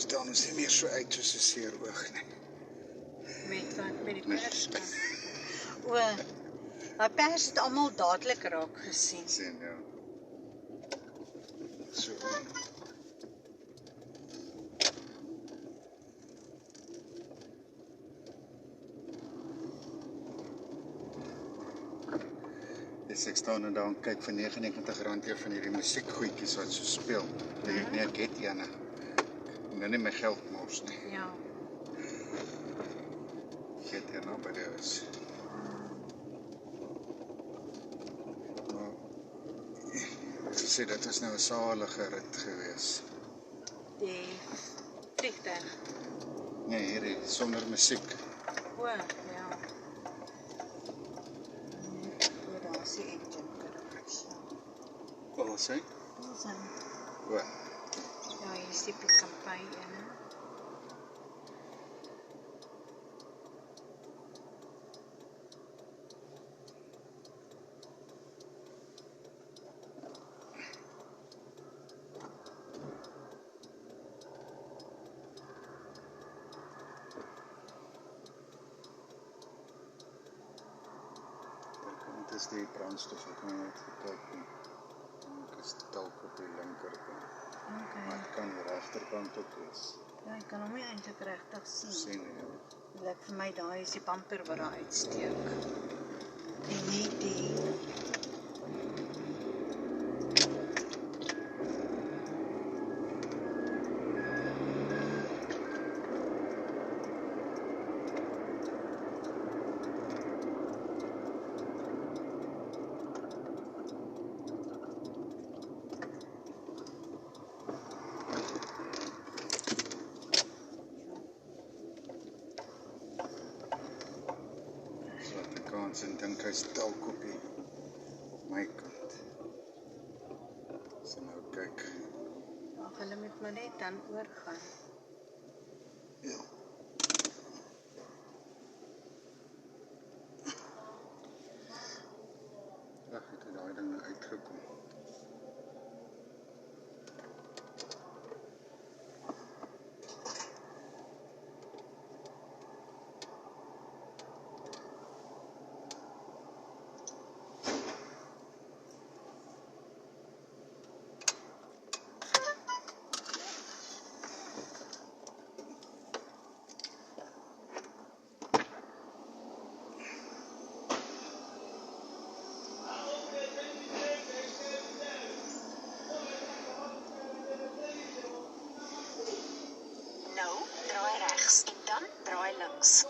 staan ons nie meer so uit soos 'n seeroog nie. Met wat? Met die pers dan? Die pers het almal dadelik raak gesien. Sien, ja. So. Ek staan en daar en kyk vir R99 een van hierdie musiekgoedjies wat so speel. Nee, ek het Janne. Ek nou nie my geld mors nie. Ja. Ek het hier nou by die huis. Maar, ek sê, dit is nou 'n salige rit gewees. Die vliegtuig. Nee, hierdie, sonder musiek. Ja. Daar is die engine crash. Wat was hy? Ons dan. Wat? Ja, hier is die Pick-n-Pay ene. Dit is die brandstof, ek kan net gekyk nie. Ek is dalk op die linkerkant. Okay. Maar het kan die regterkant ook wees. Ja, ek kan hom nie eintlik regtig sien. Sien jy? Dit lyk vir my daai is die bumper wat daar uitsteek. En nie die en dink hy's dalk op my kant. So nou kyk. Ag, hulle moet maar net dan oorgaan. Ja. Ag, het daai ding nou uitgekom. Nou, draai regs en dan draai links.